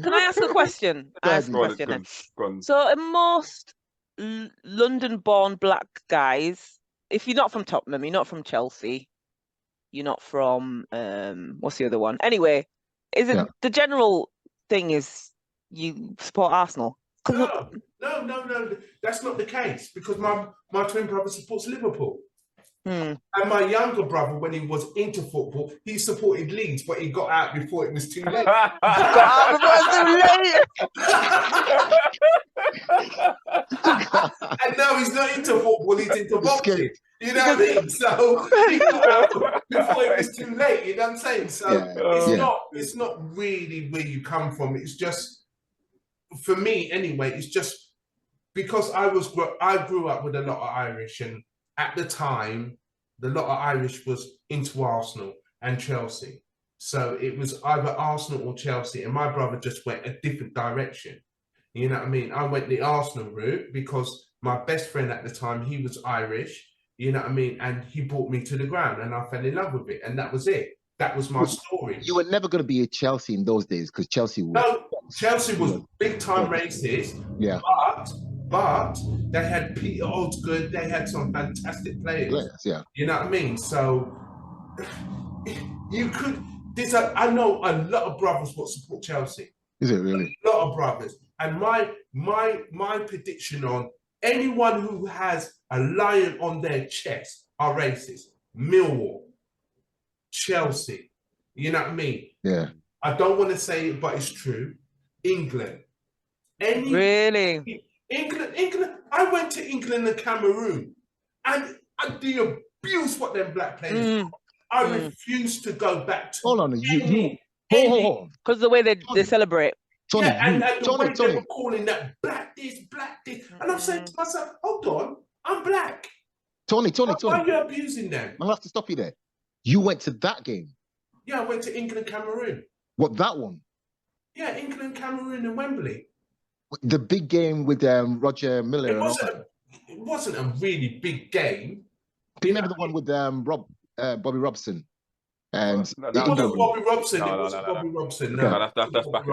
Can I ask a question? Go ahead, Ask a go on, question. Go then. on, go on. So, in most London-born black guys, if you're not from Tottenham, you're not from Chelsea, you're not from what's the other one? Anyway, is it the general thing is you support Arsenal? No, that's not the case because my twin brother supports Liverpool. And my younger brother, when he was into football, he supported Leeds, but he got out before it was too late. Got out before it was too late. And now he's not into football, he's into boxing. You know what I mean? So he got out before it was too late, you know what I'm saying? So it's not really where you come from. It's just, for me anyway, it's just because I grew up with a lot of Irish, and at the time, a lot of Irish was into Arsenal and Chelsea. So it was either Arsenal or Chelsea, and my brother just went a different direction. You know what I mean? I went the Arsenal route because my best friend at the time, he was Irish, you know what I mean? And he brought me to the ground and I fell in love with it. And that was it. That was my story. You were never going to be a Chelsea in those days because Chelsea was... No, Chelsea was big time racist. Yeah. But they had Peter Osgood, they had some fantastic players. Yeah. You know what I mean? So you could... I know a lot of brothers will support Chelsea. Is it really? A lot of brothers. And my prediction on anyone who has a lion on their chest are racist. Millwall, Chelsea, you know what I mean? Yeah. I don't want to say it, but it's true. England. Really? England. I went to England and Cameroon, and the abuse what them black players do. I refuse to go back to. Hold on, you. Because the way they celebrate. Tony, and the way they were calling that black this, and I'm saying to myself, hold on, I'm black. Tony. Why are you abusing them? I'll have to stop you there. You went to that game? Yeah, I went to England, Cameroon. What, that one? Yeah, England, Cameroon, and Wembley. The big game with Roger Miller. It wasn't a really big game. Do you remember the one with Bobby Robson? And it wasn't Bobby Robson. Bobby Robson. No, that's back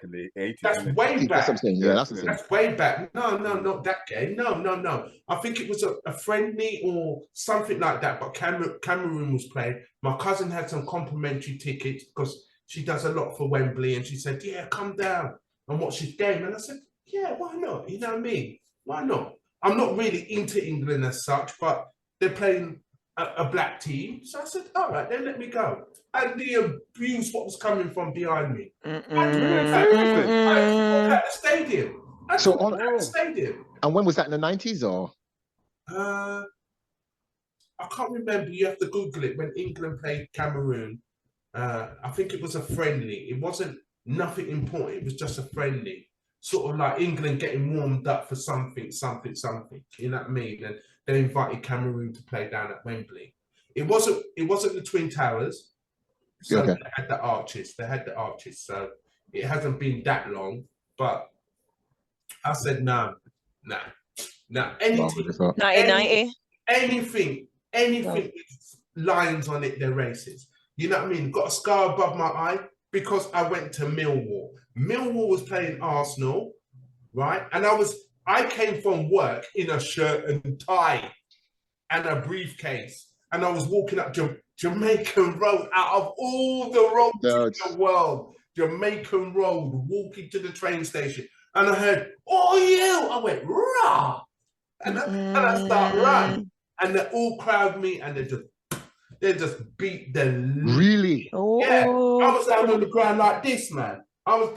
in the 80s. That's way back. That's what I'm saying. Yeah, that's way back. No, not that game. No. I think it was a friendly or something like that. But Cameroon was playing. My cousin had some complimentary tickets because she does a lot for Wembley, and she said, "Yeah, come down and watch this game." And I said, "Yeah, why not? You know what I mean? Why not?" I'm not really into England as such, but they're playing a black team, so I said, all right, then let me go. And the abuse what was coming from behind me. I walked out the stadium. The stadium. And when was that, in the 90s or? I can't remember. You have to Google it. When England played Cameroon, I think it was a friendly. It wasn't nothing important. It was just a friendly. Sort of like England getting warmed up for something. You know what I mean? And they invited Cameroon to play down at Wembley. It wasn't the Twin Towers. So they had the arches. So it hasn't been that long. But I said, no. Anything. 1990. Anything with lines on it, they're racist. You know what I mean? Got a scar above my eye because I went to Millwall. Millwall was playing Arsenal, right? And I came from work in a shirt and tie and a briefcase. And I was walking up Jamaican Road, out of all the roads in the world, Jamaican Road, walking to the train station. And I heard, "Oh, you!" I went, "Rah!" And I start running. And they all crowd me and they just beat the... Really? Yeah. I was down on the ground like this, man. And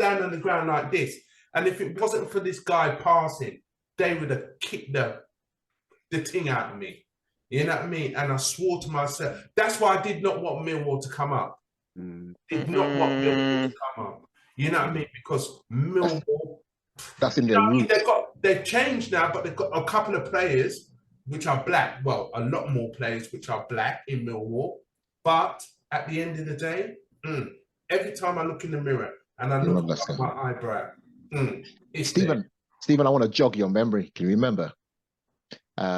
if it wasn't for this guy passing, they would have kicked the thing out of me. You know what I mean? And I swore to myself. That's why I did not want Millwall to come up. Did not want Millwall to come up. You know what I mean? Because Millwall... That's in their root. They've changed now, but they've got a couple of players which are black. Well, a lot more players which are black in Millwall. But at the end of the day, every time I look in the mirror and I look at my eyebrow, Stephen, I want to jog your memory. Can you remember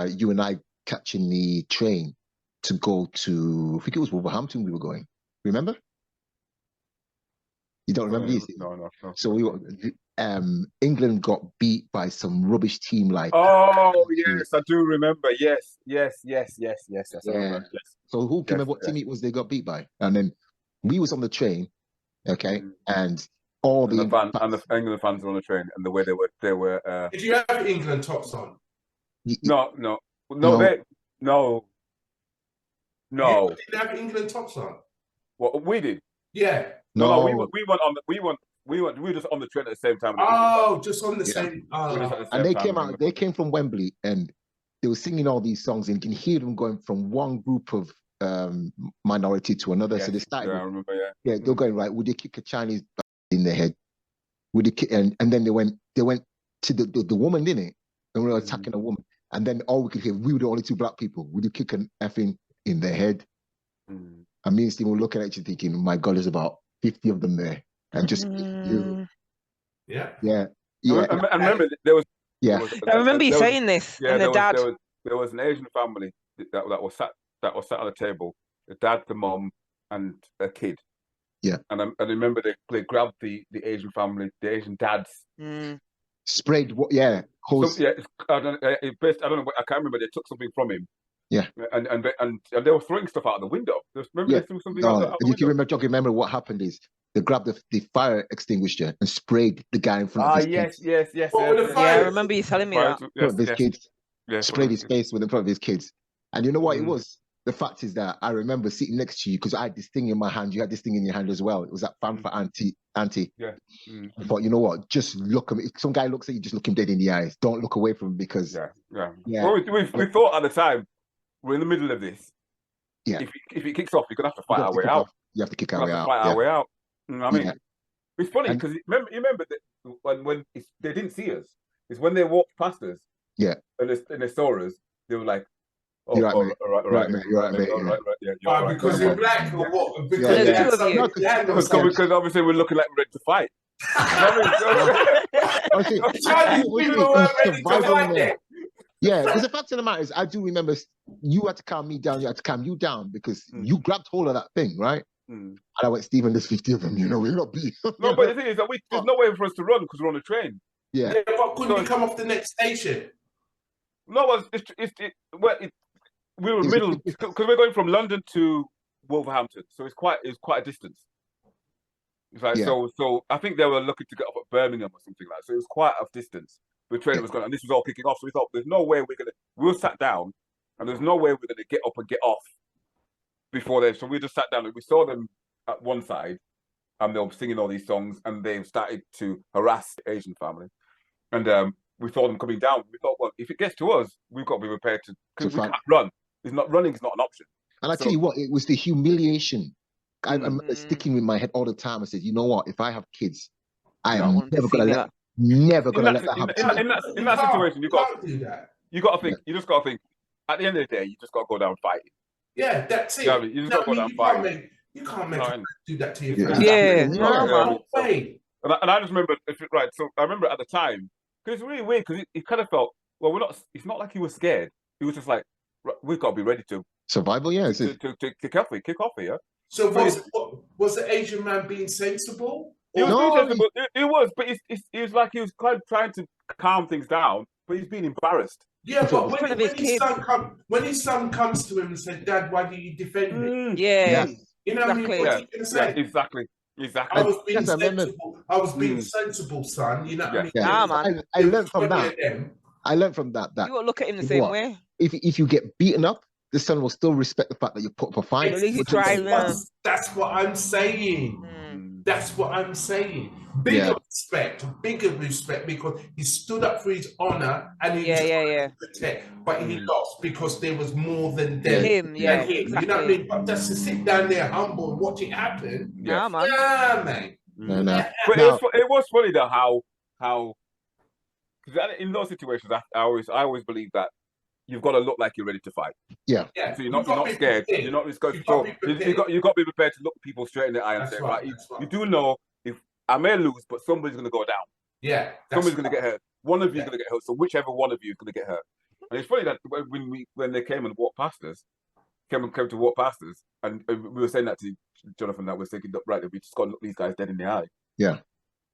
you and I catching the train to go to, I think it was Wolverhampton we were going. Remember? You don't remember these? No. So England got beat by some rubbish team like. Oh yes, I do remember. Yes. I remember. Yes. So who came up? What team it was they got beat by? And then we was on the train, okay, and all the England fans were on the train, and the way they were. Did you have England tops on? No. You didn't have England tops on. What we did? Yeah. No. We were just on the train at the same time. Oh, just on the same. And they came out. They came from Wembley, and they were singing all these songs, and you can hear them going from one group of minority to another. So they started. I remember. Yeah, they're going right. Would they kick a Chinese in their head? Would they kick, and then they went to the woman, didn't it? And we were attacking a woman, and then all we could hear, we were the only two black people. Would you kick an effing in their head? And me and Steve were looking at you thinking, my God, there's about 50 of them there. And just Yeah. I remember there was. Yeah. I remember you saying this. Yeah, and the dad. There was an Asian family that was sat at the table. The dad, the mom, and a kid. Yeah. And I remember they grabbed the Asian family, the Asian dads. Sprayed what? Yeah. Hose. I don't know. I can't remember. They took something from him. Yeah. And they were throwing stuff out the window. Remember they threw something out the window? You can remember what happened is they grabbed the fire extinguisher and sprayed the guy in front of his kids. Yes. Yeah, I remember you telling me that. In front of his kids. Sprayed his face in front of his kids. And you know what it was? The fact is that I remember sitting next to you because I had this thing in my hand. You had this thing in your hand as well. It was that fan for auntie. Yeah. I thought, you know what? Just look at me. If some guy looks at you, just look him dead in the eyes. Don't look away from him because. Yeah. Well, we thought at the time, we're in the middle of this. Yeah. If it kicks off, you're gonna have to fight our way out. You have to kick our way out. Fight our way out. I mean, it's funny because remember that when they didn't see us, it's when they walked past us. Yeah. And they saw us, they were like, "Oh, you're right, mate. You're right, mate. Yeah, because you're black or what? Because obviously we're looking like we're ready to fight. Yeah, because the fact of the matter is, I do remember you had to calm me down, you had to calm you down because you grabbed hold of that thing, right? And I went, Stephen, there's 50 of them, we're not being. No, but the thing is that there's no way for us to run because we're on a train. Yeah. But couldn't you come off the next station? No, we were middle because we're going from London to Wolverhampton, so it's quite a distance. It's like so I think they were looking to get off at Birmingham or something like that. So it was quite a distance. The train was going, and this was all kicking off. So we thought, there's no way we were sat down, and there's no way we're gonna get up and get off before they. So we just sat down and we saw them at one side, and they were singing all these songs, and they started to harass the Asian family, and we saw them coming down. We thought, well, if it gets to us, we've got to be prepared to, because we can't run. Running is not an option. And I tell you what, it was the humiliation. I'm sticking with my head all the time. I said, you know what? If I have kids, I am never gonna let that happen. In that situation, you got to think. You just got to think. At the end of the day, you just got to go down fighting. Yeah, that's it. You just got to go down fighting. You can't make a do that to your friends. No way. And I just remember, right? So I remember at the time, because it's really weird because it kind of felt, well, we're not. It's not like he was scared. He was just like, we've got to be ready to survival. Yeah, to kick off here. So was the Asian man being sensible? He was sensible. It was, but it was like he was kind of trying to calm things down, but he's being embarrassed. Yeah, but when his son comes to him and said, "Dad, why do you defend me?" You know what I mean? What's he going to say? Exactly. I was being sensible. I was being sensible, son. You know what I mean? Yeah, man. I learned from that. I learned from that. You will look at him the same way. If you get beaten up, the son will still respect the fact that you put up a fight. That's what I'm saying. That's what I'm saying. Bigger respect because he stood up for his honor and he protect, but he lost because there was more than them. Exactly. You know what I mean? But just to sit down there humble and watch it happen. Yeah, man. Nah, man. No. But it was funny though how because in those situations I always believe that you've got to look like you're ready to fight. Yeah. So you're not scared. You're not scared. So you got to be prepared to look people straight in the eye and say, right, you do know if I may lose, but somebody's going to go down. Yeah. Somebody's going to get hurt. One of you is going to get hurt. So whichever one of you is going to get hurt. And it's funny that when they came and walked past us, came to walk past us, and we were saying that to Jonathan, that we're thinking, right, we just got to look these guys dead in the eye. Yeah.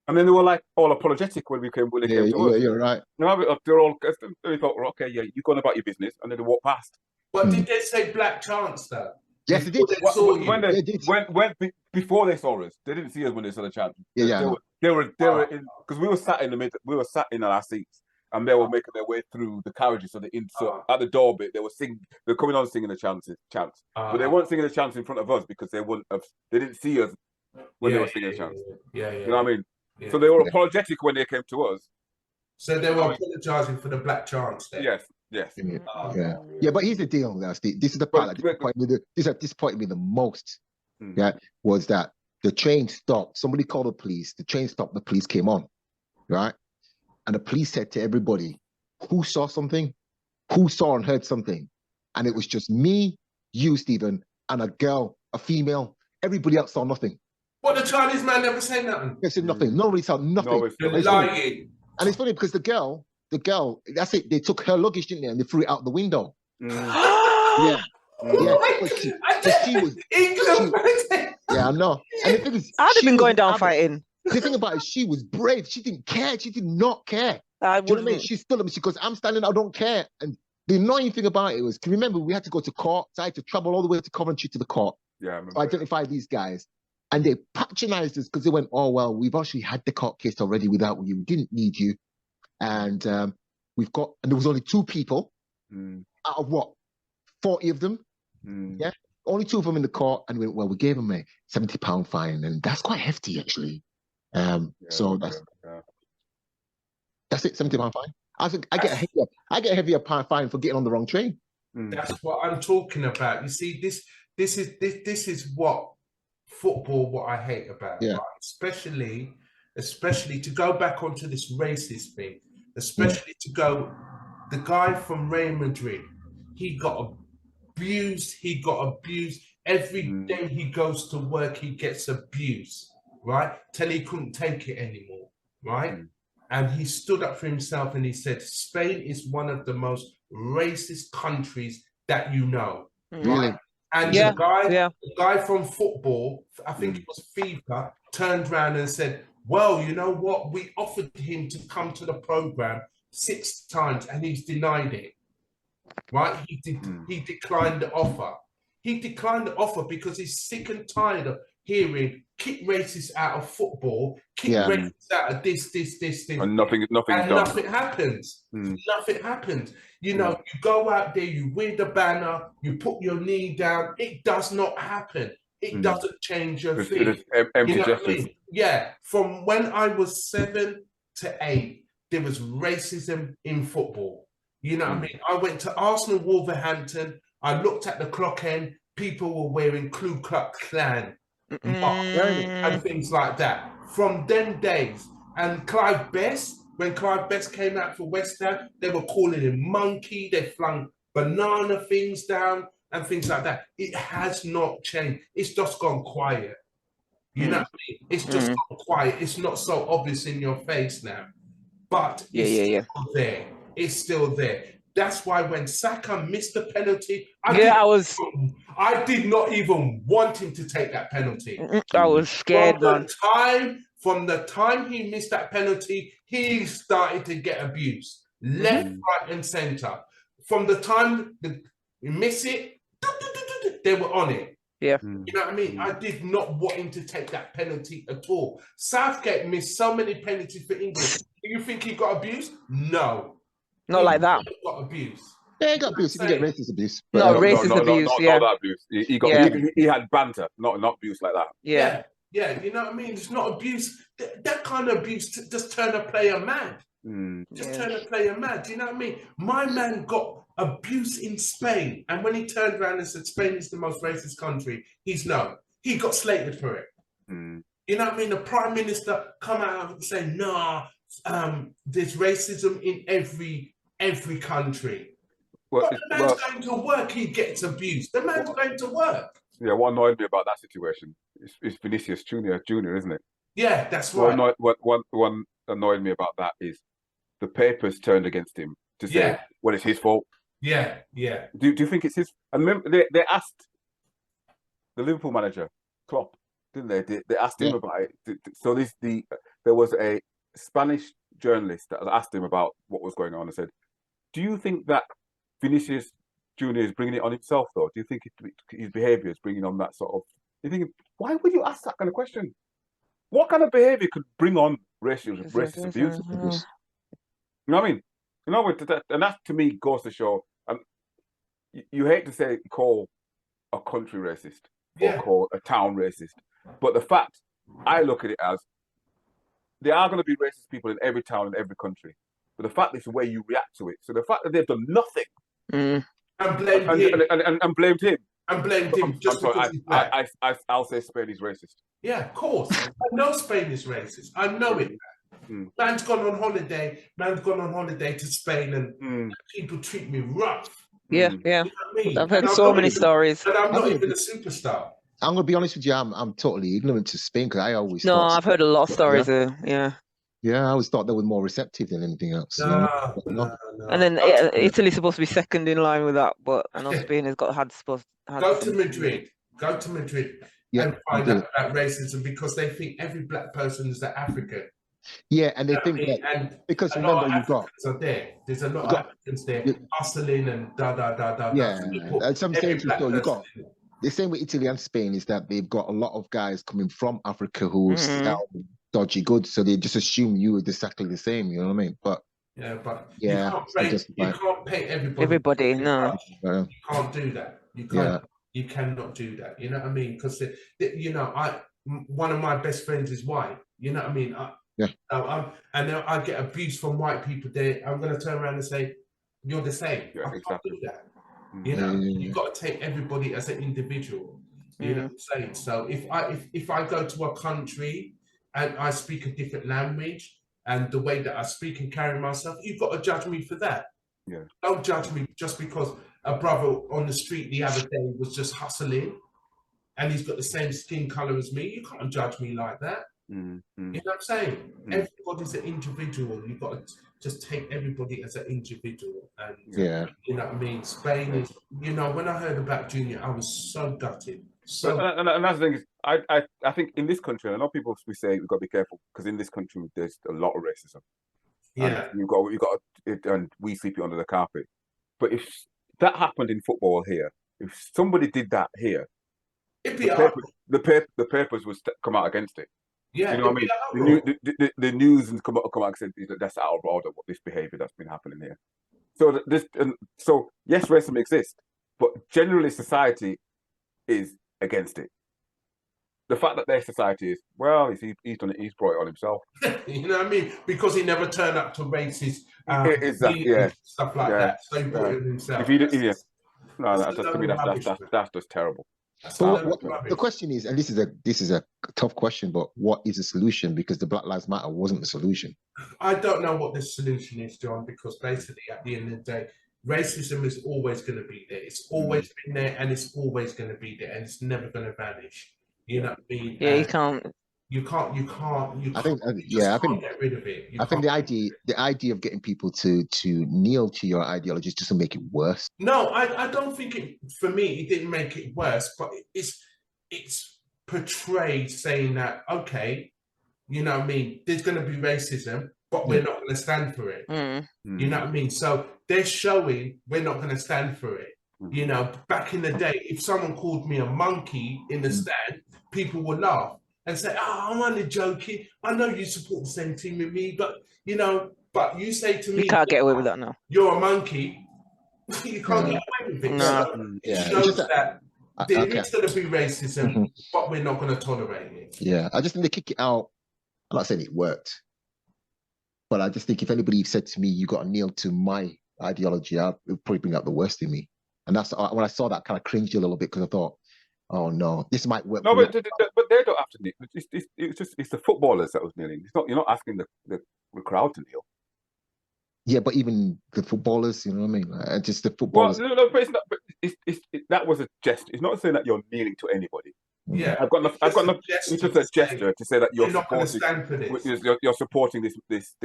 And then they were like all apologetic when they came to us. Yeah, you're right. They're all, they thought, okay, yeah, you're going about your business, and then they walked past. But did they say black chance though? Yes, they did. Before they saw us, they didn't see us when they saw the chance. Yeah, they were in, because we were sat in the middle, we were sat in our seats, and they were making their way through the carriages. So at the door bit, they were coming on singing the chants, but they weren't singing the chants in front of us because they didn't see us when they were singing the chants. Yeah. You know what I mean? Yeah. So they were apologetic when they came to us. So they were apologising for the black chants then? Yes. Yeah, but here's the deal, Steve. This is the part that disappointed me the most. Yeah, was that the train stopped. Somebody called the police. The train stopped. The police came on, right? And the police said to everybody, who saw something, who saw and heard something, and it was just me, you, Stephen, and a girl, a female. Everybody else saw nothing. What, the Chinese man never said nothing? They said nothing. Nobody saw nothing. You're lying. And it's funny because the girl, that's it. They took her luggage, didn't they? And they threw it out the window. Yeah. She was England. Yeah, I know. And the thing is, I'd have been going down fighting. The thing about it, she was brave. She didn't care. She did not care. Do you know what I mean? She stood up and she goes, I'm standing, I don't care. And the annoying thing about it was, can you remember we had to go to court? So I had to travel all the way to Coventry to the court. Yeah, to identify these guys. And they patronized us because they went, oh, well, we've actually had the court case already without you. We didn't need you. And and there was only 2 people out of what? 40 of them? Yeah. Only 2 of them in the court. And we went, well, we gave them a £70 fine. And that's quite hefty, actually. So that's it, £70 fine. I think I get a heavier fine for getting on the wrong train. That's what I'm talking about. You see, this is what football, what I hate about, right? Especially to go back onto this racist thing, especially to go, the guy from Real Madrid, he got abused. Every day he goes to work, he gets abused, right? Till he couldn't take it anymore, right? And he stood up for himself and he said, Spain is one of the most racist countries that you know, right? And the guy from football, I think it was FIFA, turned around and said, well, you know what? We offered him to come to the program 6 times and he's denied it, right? He declined the offer. He declined the offer because he's sick and tired of hearing kick racists out of football, kick racists out of this. And nothing happens. Nothing happens. You know, you go out there, you wear the banner, you put your knee down. It does not happen. It doesn't change your thing. It is empty, you know what I mean? Yeah. From when I was 7 to 8, there was racism in football. You know what I mean? I went to Arsenal, Wolverhampton. I looked at the clock end. People were wearing Ku Klux Klan and things like that. From them days. And Clive Best, when Clive Best came out for West Ham, they were calling him monkey. They flung banana things down and things like that. It has not changed. It's just gone quiet. You know what I mean? It's just gone quiet. It's not so obvious in your face now. But it's still there. It's still there. That's why when Saka missed the penalty, I did not even want him to take that penalty. I was scared, From the time he missed that penalty, he started to get abused. Left, right, and centre. From the time we miss it, they were on it. Yeah. You know what I mean? I did not want him to take that penalty at all. Southgate missed so many penalties for England. Do you think he got abused? No. Not like that. He got abused. Yeah, he got abuse. He can get racist abuse. No, racist abuse. Not that abuse. He had banter, not abuse like that. Yeah, you know what I mean? It's not abuse. That kind of abuse just turn a player mad. Turn a player mad. Do you know what I mean? My man got abuse in Spain, and when he turned around and said Spain is the most racist country, he got slated for it. You know what I mean? The Prime Minister come out and say, nah, there's racism in every country. But the man's going to work, he gets abused. The man's going to work. Yeah, what annoyed me about that situation is Vinicius Junior, isn't it? Yeah, that's right. What annoyed me about that is the papers turned against him to say, well, it's his fault. Yeah, yeah. Do you think it's his? And remember, they asked the Liverpool manager, Klopp, didn't they? They asked him about it. So there was a Spanish journalist that asked him about what was going on and said, "Do you think that Vinicius Junior is bringing it on himself, though? Do you think his behaviour is bringing on that sort of?" You think, why would you ask that kind of question? What kind of behaviour could bring on racist abuse? You know what I mean? You know, and that to me goes to show. You hate to call a country racist or call a town racist, but the fact I look at it as there are going to be racist people in every town in every country, but the fact is the way you react to it. So the fact that they've done nothing and blamed him and blamed him. And blamed him just because he's black. I'll say Spain is racist. Yeah, of course. I know Spain is racist. I know it. Man's gone on holiday. Man's gone on holiday to Spain, and people treat me rough. Yeah, yeah. You know what I mean? I've heard so many stories. And I'm not even a superstar. I'm gonna be honest with you. I'm totally ignorant to Spain because I always I've heard a lot of stories. Yeah, I always thought they were more receptive than anything else. No. And then Italy's supposed to be second in line with that, but I know Spain has Go to Madrid. Go to Madrid and find out about racism because they think every black person is an African. Yeah, and they think that because remember there's a lot of Africans there hustling and da. Yeah, some saying you got. The same with Italy and Spain is that they've got a lot of guys coming from Africa who sell dodgy goods, so they just assume you are exactly the same. You know what I mean? But you can't pay everybody. No, you can't do that. You can't. You cannot do that. You know what I mean? Because one of my best friends is white. You know what I mean? And I get abuse from white people. There, I'm going to turn around and say, "You're the same." I can't do that. You know, you've got to take everybody as an individual. You know what I'm saying? So if I go to a country and I speak a different language and the way that I speak and carry myself, you've got to judge me for that. Yeah. Don't judge me just because a brother on the street the other day was just hustling and he's got the same skin color as me. You can't judge me like that. You know what I'm saying? Everybody's an individual. You've got to just take everybody as an individual. And you know what I mean? Spain is, when I heard about Junior, I was so gutted. And that's the thing is, I think in this country, I know people we say we've got to be careful because in this country there's a lot of racism. Yeah, and you've got and we sweep it under the carpet. But if that happened in football here, if somebody did that here, the papers would come out against it. Yeah, you know what I mean. The news and come out and say that's out of order. What this behaviour that's been happening here. So yes, racism exists, but generally society is against it. The fact that their society is he's done it. He's brought it on himself. You know what I mean? Because he never turned up to racist stuff like that. So he brought it on himself. That's just terrible. The question is, and this is a tough question, but what is the solution? Because the Black Lives Matter wasn't the solution. I don't know what the solution is, John, because basically at the end of the day, racism is always going to be there. It's always been there and it's always going to be there and it's never going to vanish. You know what I mean? Yeah, you can't. You can't get rid of it. I think the idea of getting people to kneel to your ideology is just to make it worse. No, I don't think it. For me, it didn't make it worse, but it's portrayed saying that you know what I mean. There's going to be racism, but we're not going to stand for it. You know what I mean? So they're showing we're not going to stand for it. You know, back in the day, if someone called me a monkey in the stand, people would laugh and say, I'm only joking. I know you support the same team with me, but you say to me, you can't get away with that now. You're a monkey. You can't get away with it. No. So it shows that there is going to be racism, but we're not going to tolerate it. Yeah, I just think they kick it out. I'm not saying it worked, but I just think if anybody said to me, you got to kneel to my ideology, it would probably bring out the worst in me. And that's when I saw that, kind of cringed a little bit because I thought, oh no, this might work. No, but they don't have to kneel. It's the footballers that was kneeling. You're not asking the crowd to kneel. Yeah, but even the footballers, you know what I mean? Just the footballers. Well, no, but it's not. But that was a gesture. It's not saying that you're kneeling to anybody. Yeah, I've got no. It's just a gesture to say that you're not going to stand for this. You're supporting this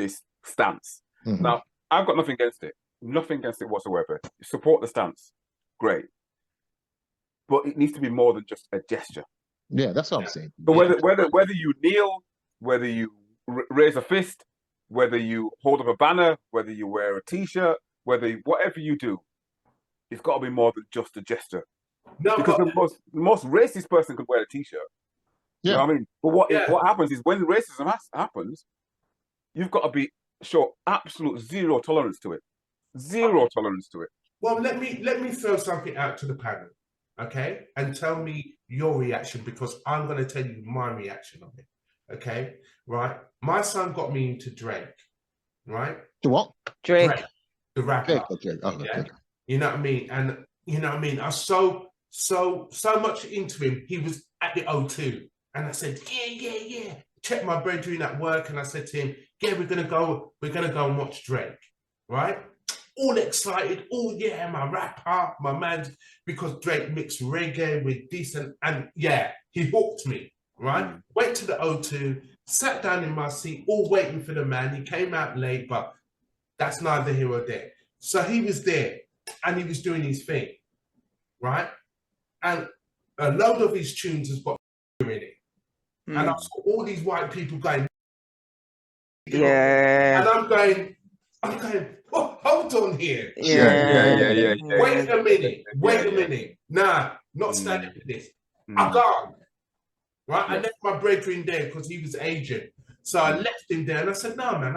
stance. Now, I've got nothing against it. Nothing against it whatsoever. Support the stance. Great. But it needs to be more than just a gesture. Yeah, that's what I'm saying. But whether you kneel, whether you raise a fist, whether you hold up a banner, whether you wear a T-shirt, whatever you do, it's got to be more than just a gesture. No, because the most racist person could wear a T-shirt. Yeah. You know what I mean? But what happens is when racism happens, you've got to show absolute zero tolerance to it. Zero tolerance to it. Well, let me throw something out to the panel, okay? And tell me your reaction, because I'm going to tell you my reaction on it, okay? Right? My son got me into Drake, right? To what? Drake. The rapper. Okay. You know what I mean? And you know what I mean? I was so much into him. He was at the O2. And I said, yeah. Checked my brethren at work, and I said to him, yeah, we're gonna go and watch Drake, right? All excited, my rapper, my man, because Drake mixed reggae with decent, and yeah, he hooked me, right? Went to the O2, sat down in my seat, all waiting for the man. He came out late, but that's neither here or there. So he was there, and he was doing his thing, right? And a load of his tunes has got in it. And I saw all these white people going, yeah. And I'm going, oh, hold on here. Yeah. Wait a minute. Nah, not standing for this. I can't. Right? I left my brethren there because he was Asian. So I left him there, and I said, no, man,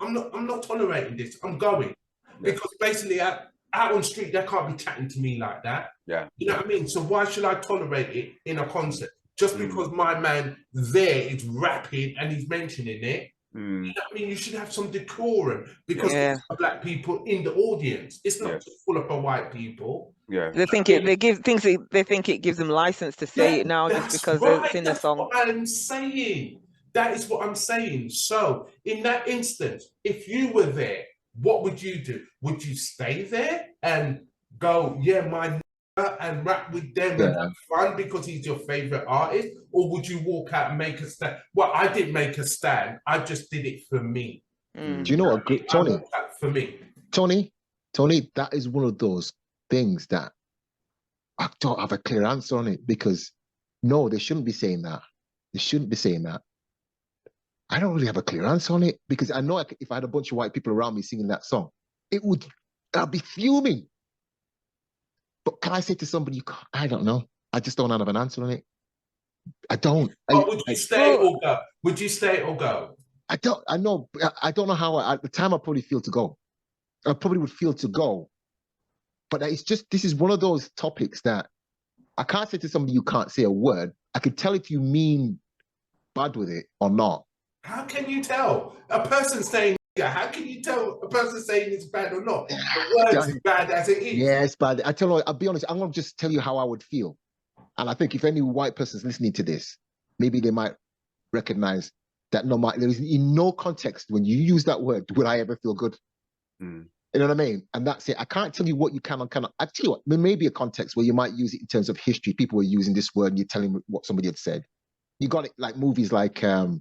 I'm not tolerating this. I'm going. Because basically out on the street, they can't be chatting to me like that. Yeah. You know what I mean? So why should I tolerate it in a concert? Just because my man there is rapping and he's mentioning it. You know what I mean? You should have some decorum, because there's black people in the audience. It's not just full of white people. Yeah. They think it gives them license to say it now just because it's in the song. What I'm saying. That is what I'm saying. So in that instance, if you were there, what would you do? Would you stay there and go, my and rap with them and have fun because he's your favorite artist? Or would you walk out and make a stand? Well, I didn't make a stand. I just did it for me. Do you know what, Tony? For me. Tony, that is one of those things that I don't have a clear answer on it, because no, they shouldn't be saying that. They shouldn't be saying that. I don't really have a clear answer on it, because I know if I had a bunch of white people around me singing that song, I'd be fuming. But can I say to somebody, I don't know. I just don't have an answer on it. I don't. Would you stay or go? Would you stay or go? I don't know how. At the time, I probably feel to go. I probably would feel to go. But it's just, this is one of those topics that I can't say to somebody, you can't say a word. I could tell if you mean bad with it or not. How can you tell? A person saying, how can you tell a person saying it's bad or not? The word is bad as it is. Yeah, it's bad. I'll be honest, I'm going to just tell you how I would feel. And I think if any white person's listening to this, maybe they might recognize that there is in no context when you use that word would I ever feel good. You know what I mean? And that's it. I can't tell you what you can or cannot. I tell you what, there may be a context where you might use it in terms of history. People were using this word and you're telling what somebody had said. You got it like movies like Quentin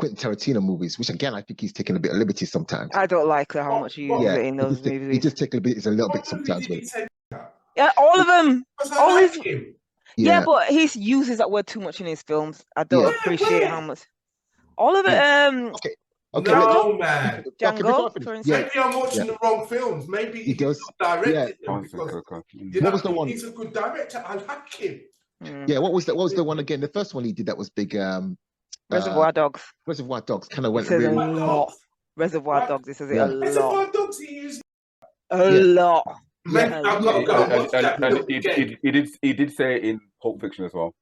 Tarantino movies, which again, I think he's taking a bit of liberty sometimes. I don't like how much you use it in those movies. He just takes a little bit sometimes with it. Yeah, all of them. All his... Yeah, but he uses that word too much in his films. I don't appreciate how much. All of it. Okay. No, man. Django, for instance. Maybe I'm watching the wrong films. Maybe he does directed them because what was the one? He's a good director. I like him. Yeah, what was the one again? The first one he did that was big. Reservoir Dogs. Reservoir Dogs kind of went really. Reservoir Dogs. This is it a lot. Reservoir Dogs. He used a lot. And he did say it in Pulp Fiction as well.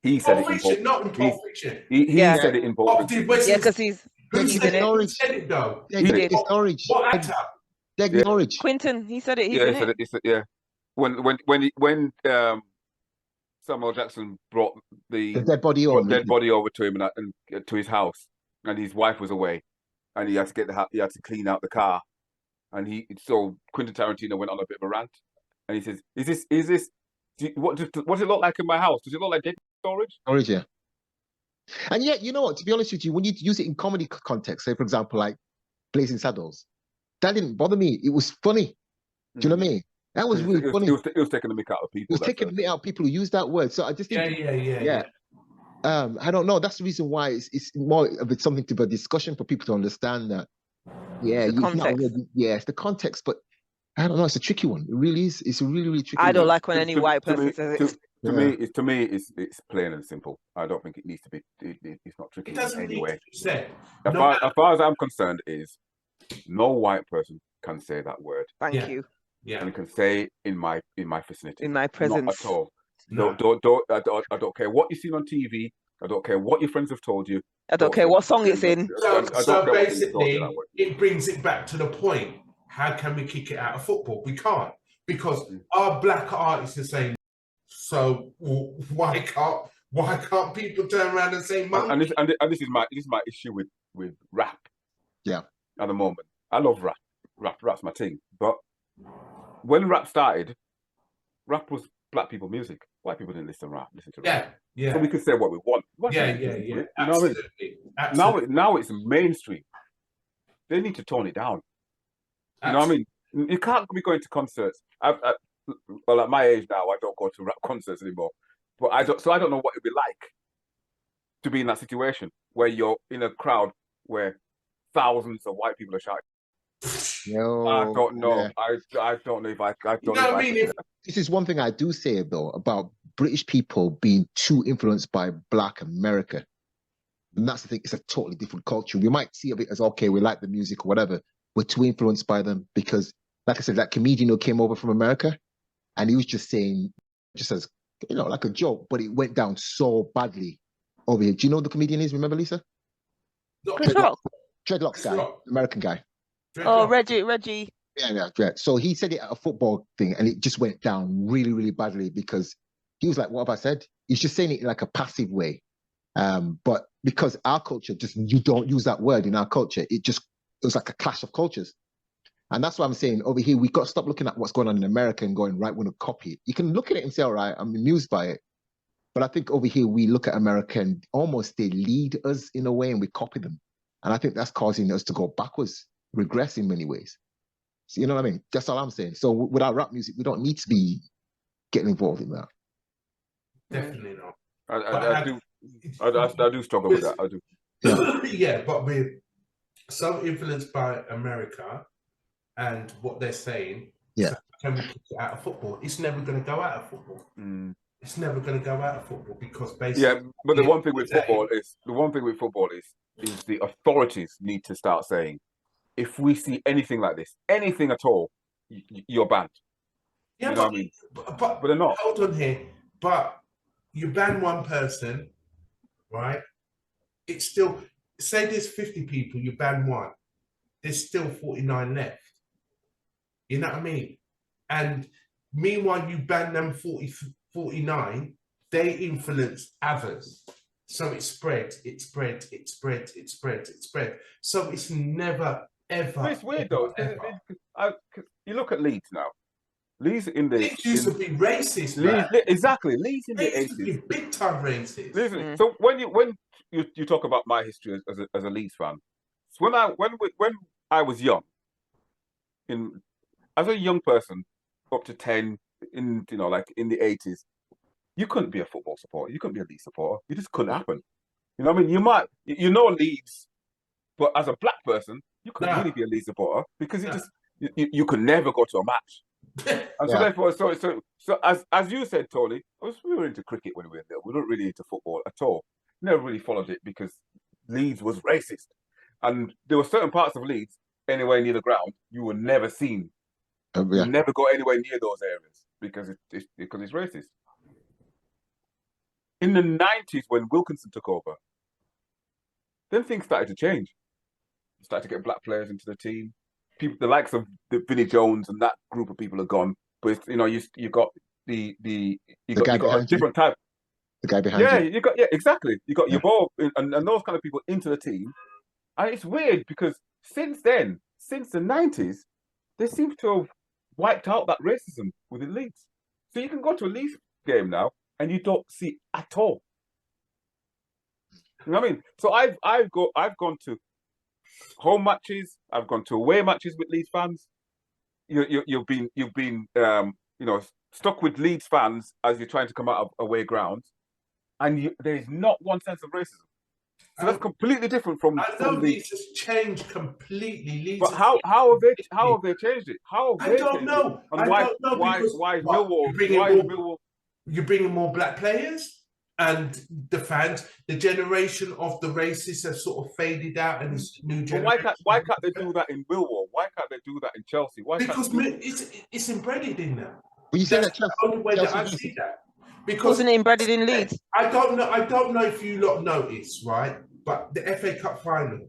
He said it in Pulp Fiction. Not in Pulp Fiction. He said it in Pulp Fiction. Yeah, because he's Norwich. Said it though. Norwich. What actor? Norwich. Quentin. He said it. He said it. When Samuel Jackson brought the dead body over to him and to his house, and his wife was away, and he had to clean out the car, and so Quentin Tarantino went on a bit of a rant, and he says, "Is this? What does it look like in my house? Does it look like dead storage?" Storage, yeah. And yet, you know what? To be honest with you, when you use it in comedy context, say for example, like Blazing Saddles, that didn't bother me. It was funny. Do you know what I mean? That was really funny. It was taking the mick out of people. It was taking the mick out of people who use that word. So I just think, yeah. I don't know. That's the reason why it's more of it's something to be a discussion for people to understand that. Yeah, the context. It's the context, but I don't know. It's a tricky one. It really is. It's a really, really tricky. I don't like when any white person says it. To me, it's plain and simple. I don't think it needs to be. It's not tricky in any way. As far as I'm concerned, is no white person can say that word. Thank you. Yeah, and you can say in my vicinity, in my presence. Not at all. No. I don't care what you've seen on TV. I don't care what your friends have told you. I don't care what song it's in. So basically, it brings it back to the point. How can we kick it out of football? We can't, because our black artists are saying, so why can't people turn around and say monkey? And this is my issue with rap. Yeah. At the moment, I love rap. Rap's my thing. But when rap started, rap was black people music. White people didn't listen to rap. Yeah. So we could say what we want. Yeah. You know what I mean? Now it's mainstream. They need to tone it down. You know what I mean? You can't be going to concerts. Well, at my age now, I don't go to rap concerts anymore. But I don't know what it'd be like to be in that situation where you're in a crowd where thousands of white people are shouting. I don't know. Yeah. I don't know if I don't know. This is one thing I do say though about British people being too influenced by Black America. And that's the thing, it's a totally different culture. We might see of it as, okay, we like the music or whatever. We're too influenced by them because, like I said, that comedian who came over from America and he was just saying, just as, like a joke, but it went down so badly over here. Do you know who the comedian is? Remember, Lisa? Dreadlocks guy, American guy. Oh, Reggie. Yeah. So he said it at a football thing and it just went down really, really badly because he was like, what have I said? He's just saying it in like a passive way. But because our culture, you don't use that word in our culture, it was like a clash of cultures. And that's why I'm saying over here, we got to stop looking at what's going on in America and going, right, we're going to copy it. You can look at it and say, all right, I'm amused by it. But I think over here, we look at America and almost they lead us in a way and we copy them. And I think that's causing us to go backwards, regress in many ways. So, you know what I mean? That's all I'm saying. So with our rap music, we don't need to be getting involved in that. Definitely not. I do struggle with that. I do. Yeah, but we're so influenced by America and what they're saying. Yeah. So can we kick it out of football? It's never going to go out of football. It's never going to go out of football because basically. Yeah, but the one thing with football is the authorities need to start saying, if we see anything like this, anything at all, you're banned. Yeah, you know what I mean? But they're not. Hold on here. But you ban one person, right? It's still, say there's 50 people, you ban one. There's still 49 left. You know what I mean? And meanwhile, you ban them 49, they influence others. So it spreads. So it's never, ever. But it's weird though. You look at Leeds now. Leeds used to be racist, man. Exactly. Leeds in the 80s. Big time racist. So when you talk about my history as a Leeds fan, so when I was young, as a young person, up to 10, in the 80s, you couldn't be a football supporter. You couldn't be a Leeds supporter. It just couldn't happen. You know what I mean? You might, Leeds, but as a black person, you couldn't really be a Leeds supporter because you could never go to a match. And so therefore, so as you said, Tony, we were into cricket when we were there. We weren't really into football at all. Never really followed it because Leeds was racist, and there were certain parts of Leeds anywhere near the ground you were never seen. You never go anywhere near those areas because it's racist. In the 90s, when Wilkinson took over, then things started to change. You started to get black players into the team. People, the likes of the Vinnie Jones and that group of people are gone. But you got a different type. The guy behind you. Exactly. You got your ball and those kind of people into the team. And it's weird because since then, since the 90s, they seem to have wiped out that racism within Leeds. So you can go to a Leeds game now and you don't see at all. You know what I mean? So I've gone to home matches. I've gone to away matches with Leeds fans. You've been stuck with Leeds fans as you're trying to come out of away grounds, and there's not one sense of racism. So that's completely different from. I know Leeds has changed completely. Leeds but how have they changed it? How have I don't know. And why is Millwall? You're bringing more black players. And the fans, the generation of the racists have sort of faded out, and this new generation. Why can't they do that in Millwall? Why can't they do that in Chelsea? Because it's embedded in them. But you say that's the only way that I see that. Because wasn't it embedded in Leeds? I don't know if you lot noticed, right? But the FA Cup final.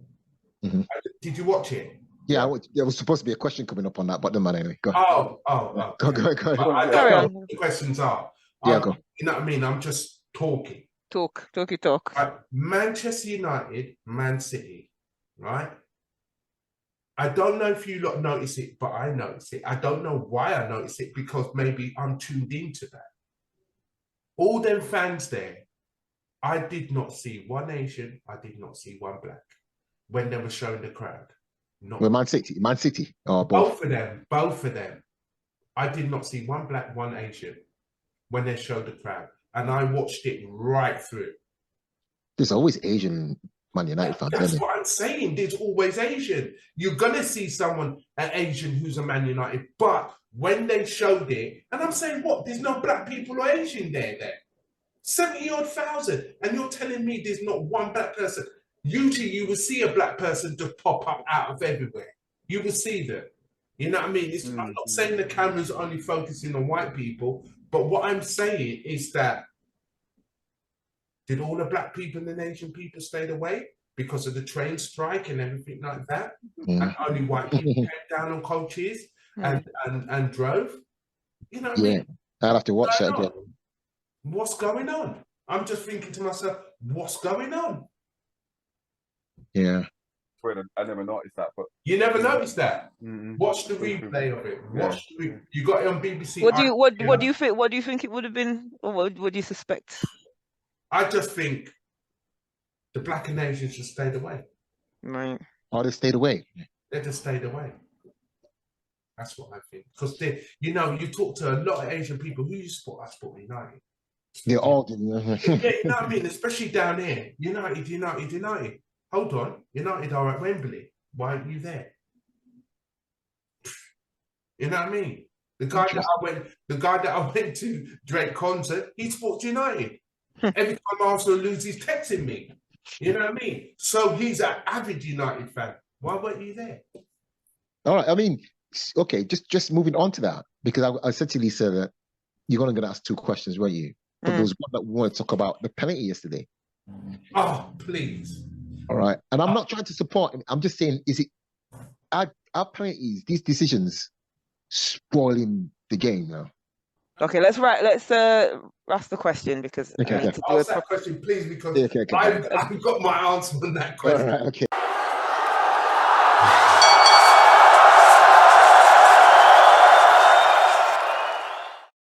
Did you watch it? Yeah, there was supposed to be a question coming up on that, but the man anyway. Go. Oh. Go. I don't know what the questions are. Yeah, go. You know what I mean? I'm just talking. Talk. Right. Manchester United, Man City, right? I don't know if you lot notice it, but I notice it. I don't know why I notice it, because maybe I'm tuned into that. All them fans there, I did not see one Asian, I did not see one black when they were showing the crowd. Well, Man City. Oh, both of them. I did not see one black, one Asian when they showed the crowd. And I watched it right through. There's always Asian Man United fans. That's what I'm saying. There's always Asian. You're going to see someone, an Asian, who's a Man United. But when they showed it, and I'm saying, what? There's no black people or Asian there. 70-odd thousand. And you're telling me there's not one black person. Usually you will see a black person just pop up out of everywhere. You will see them. You know what I mean? I'm not saying the camera's only focusing on white people. But what I'm saying is that, did all the black people and the Asian people stay away because of the train strike and everything like that? And only white people came down on coaches and drove? You know what I mean? I'd have to watch that again. What's going on? I'm just thinking to myself, what's going on? Yeah. I never noticed that, but you never noticed that. Watch the replay of it. You got it on BBC. What do you think? What do you think it would have been, or what do you suspect? I just think the black and Asians just stayed away. Right. Oh, they stayed away. They just stayed away. That's what I think. Because you talk to a lot of Asian people who you support. I support United. They're all. You know what I mean? Especially down here, United. Hold on, United are at Wembley. Why aren't you there? You know what I mean? The guy that I went to Drake concert, he supports United. Every time Arsenal lose, he's texting me. You know what I mean? So he's an avid United fan. Why weren't you there? All right. I mean, okay, just moving on to that, because I said to Lisa that you're going to ask two questions, weren't you? But there was one that we want to talk about the penalty yesterday. Oh, please. All right. And I'm not trying to support him. I'm just saying, are penalties, these decisions, spoiling the game now? Okay, let's ask the question, because I need to do ask that question, please, because I've got my answer on that question. All right, okay.